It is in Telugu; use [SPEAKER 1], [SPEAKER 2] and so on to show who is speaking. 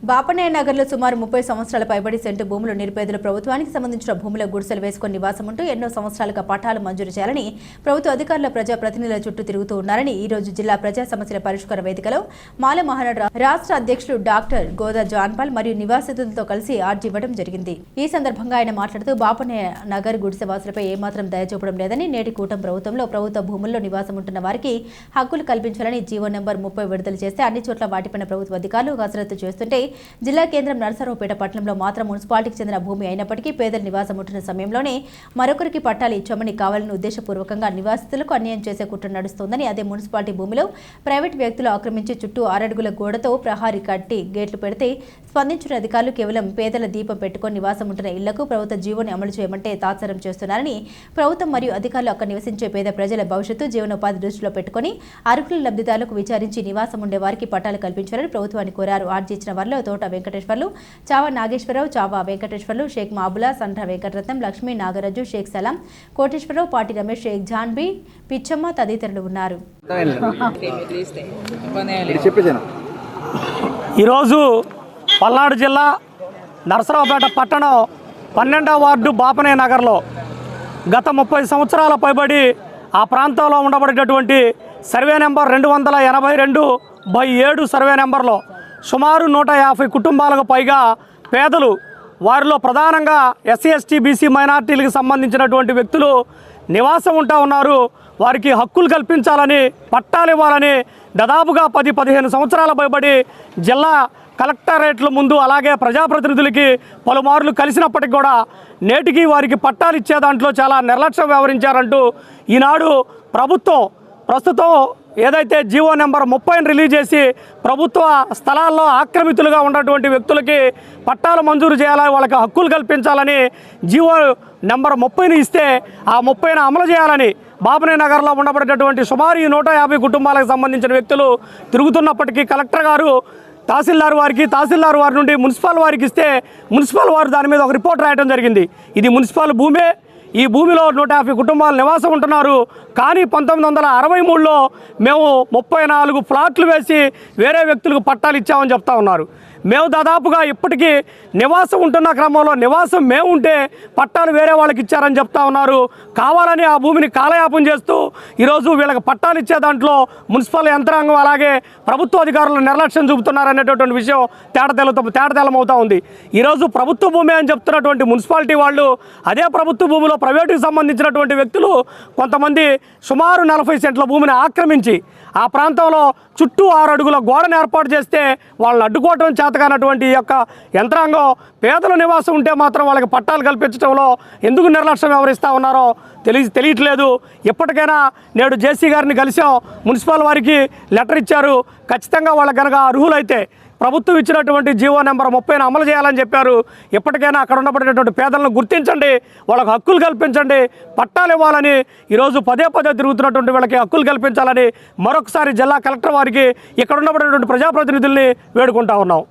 [SPEAKER 1] బాపనేయ నగర్లో సుమారు 30 సంవత్సరాల పైబడి సెంటు భూములు నిరుపేదలు ప్రభుత్వానికి సంబంధించిన భూముల గుడిసెలు వేసుకుని నివాసం ఉంటూ ఎన్నో సంవత్సరాలుగా పట్టాలు మంజూరు చేయాలని ప్రభుత్వ అధికారుల ప్రజాప్రతినిధుల చుట్టూ తిరుగుతూ ఉన్నారని ఈ రోజు జిల్లా ప్రజా సమస్యల పరిష్కార వేదికలో మాల మహానాడు రాష్ట్ర అధ్యక్షుడు డాక్టర్ గోదా జాన్పాల్ మరియు నివాసితులతో కలిసి ఆర్జీ ఇవ్వడం జరిగింది। ఈ సందర్భంగా ఆయన మాట్లాడుతూ బాపనేయ నగర్ గుడిసెవాసులపై ఏమాత్రం దయ చూపడం లేదని నేటి కూటమి ప్రభుత్వంలో ప్రభుత్వ భూముల్లో నివాసం ఉంటున్న వారికి హక్కులు కల్పించాలని జీవో నెంబర్ 30 విడుదల చేస్తే అన్ని చోట్ల వాటిపైన ప్రభుత్వ అధికారులు కసరత్తు చేస్తుంటే జిల్లా కేంద్రం నరసరావుపేట పట్టణంలో మాత్రం మున్సిపాలిటీకి చెందిన భూమి అయినప్పటికీ పేదల నివాసం ఉంటున్న సమయంలోనే మరొకరికి పట్టాలు ఇచ్చామని కావాలని ఉద్దేశపూర్వకంగా నివాసితులకు అన్యాయం చేసే కుట్ర నడుస్తోందని, అదే మున్సిపాలిటీ భూమిలో ప్రైవేట్ వ్యక్తులు ఆక్రమించి చుట్టూ 6 అడుగుల గోడతో ప్రహారీ కట్టి గేట్లు పెడితే స్పందించిన అధికారులు కేవలం పేదల దీపం పెట్టుకొని నివాసం ఉంటున్న ఇళ్లకు ప్రభుత్వ జీవోని అమలు చేయమంటే తాత్సారం చేస్తున్నారని, ప్రభుత్వం మరియు అధికారులు అక్కడ నివసించే పేద ప్రజల భవిష్యత్తు జీవనోపాధి దృష్టిలో పెట్టుకుని అర్హుల లబ్ధిదారులకు విచారించి నివాసం ఉండే వారికి పట్టాలు కల్పించాలని ప్రభుత్వాన్ని కోరారు। ఆర్జీ ఇచ్చిన వారిలో తోట వెంకటేశ్వర్లు, చావా నాగేశ్వరరావు, చావా వెంకటేశ్వర్లు, షేక్ మాబులా, సండ్ర వెంకటరత్నం, లక్ష్మీ నాగరాజు, షేక్ సలాం, కోటేశ్వరరావు, పాటి రమేష్, షేక్ జాన్బీ, పిచ్చమ్మ తదితరులు ఉన్నారు।
[SPEAKER 2] ఈరోజు పల్నాడు జిల్లా నరసరావుపేట పట్టణం 12వ వార్డు బాపనేయ నగర్లో గత 30 సంవత్సరాల పైబడి ఆ ప్రాంతంలో ఉండబడేటటువంటి సర్వే నెంబర్ 282/7 సర్వే నెంబర్లో సుమారు 150 కుటుంబాలకు పైగా పేదలు, వారిలో ప్రధానంగా ఎస్సీ ఎస్టీ బీసీ మైనార్టీలకు సంబంధించినటువంటి వ్యక్తులు నివాసం ఉంటా ఉన్నారు। వారికి హక్కులు కల్పించాలని, పట్టాలు ఇవ్వాలని దాదాపుగా 10-15 సంవత్సరాల పైబడి జిల్లా కలెక్టరేట్ల ముందు అలాగే ప్రజాప్రతినిధులకి పలుమార్లు కలిసినప్పటికి కూడా నేటికి వారికి పట్టాలు ఇచ్చే దాంట్లో చాలా నిర్లక్ష్యం వ్యవహరించారంటూ ఈనాడు ప్రభుత్వం ప్రస్తుతం ఏదైతే జీవో నెంబర్ 30ని రిలీజ్ చేసి ప్రభుత్వ స్థలాల్లో ఆక్రమితులుగా ఉన్నటువంటి వ్యక్తులకి పట్టాలు మంజూరు చేయాలని, వాళ్ళకి హక్కులు కల్పించాలని జీవో నెంబర్ 30ని ఇస్తే ఆ 30ని అమలు చేయాలని బాపనేయ నగర్లో ఉండబడేటటువంటి సుమారు 150 కుటుంబాలకు సంబంధించిన వ్యక్తులు తిరుగుతున్నప్పటికీ కలెక్టర్ గారు తహసీల్దార్ వారి నుండి మున్సిపల్ వారికి ఇస్తే మున్సిపల్ వారు దాని మీద ఒక రిపోర్ట్ రాయడం జరిగింది। ఇది మున్సిపల్ భూమే, ఈ భూమిలో 150 కుటుంబాలు నివాసం ఉంటున్నారు, కానీ 1963లో మేము 34 ప్లాట్లు వేసి వేరే వ్యక్తులకు పట్టాలు ఇచ్చామని చెప్తా ఉన్నారు। మేము దాదాపుగా ఇప్పటికీ నివాసం ఉంటున్న క్రమంలో నివాసం మేము ఉంటే పట్టాలు వేరే వాళ్ళకి ఇచ్చారని చెప్తా ఉన్నారు। కావాలని ఆ భూమిని కాలయాపన చేస్తూ ఈరోజు వీళ్ళకి పట్టాలు ఇచ్చే దాంట్లో మున్సిపల్ యంత్రాంగం అలాగే ప్రభుత్వ అధికారులు నిర్లక్ష్యం చూపుతున్నారనేటటువంటి విషయం తేటతెల్లమవుతా ఉంది। ఈరోజు ప్రభుత్వ భూమి అని చెప్తున్నటువంటి మున్సిపాలిటీ వాళ్ళు అదే ప్రభుత్వ భూమిలో ప్రైవేటుకి సంబంధించినటువంటి వ్యక్తులు కొంతమంది సుమారు 40 సెంట్ల భూమిని ఆక్రమించి ఆ ప్రాంతంలో చుట్టూ 6 అడుగుల గోడను ఏర్పాటు చేస్తే వాళ్ళని అడ్డుకోవటం చేతకానటువంటి ఈ యొక్క యంత్రాంగం పేదల నివాసం ఉంటే మాత్రం వాళ్ళకి పట్టాలు కల్పించడంలో ఎందుకు నిర్లక్ష్యం వ్యవహరిస్తూ ఉన్నారో తెలియట్లేదు। ఎప్పటికైనా నేడు జేసీ గారిని కలిసాం, మున్సిపల్ వారికి లెటర్ ఇచ్చారు, ఖచ్చితంగా వాళ్ళ కనుక అర్హులైతే ప్రభుత్వం ఇచ్చినటువంటి జీవో నెంబర్ 30ని అమలు చేయాలని చెప్పారు। ఎప్పటికైనా అక్కడ ఉండబడేటటువంటి పేదలను గుర్తించండి, వాళ్ళకు హక్కులు కల్పించండి, పట్టాలు ఇవ్వాలని ఈరోజు పదే తిరుగుతున్నటువంటి వాళ్ళకి హక్కులు కల్పించాలని మరొకసారి జిల్లా కలెక్టర్ వారికి ఇక్కడ ఉండబడేటువంటి ప్రజాప్రతినిధుల్ని వేడుకుంటా ఉన్నాం।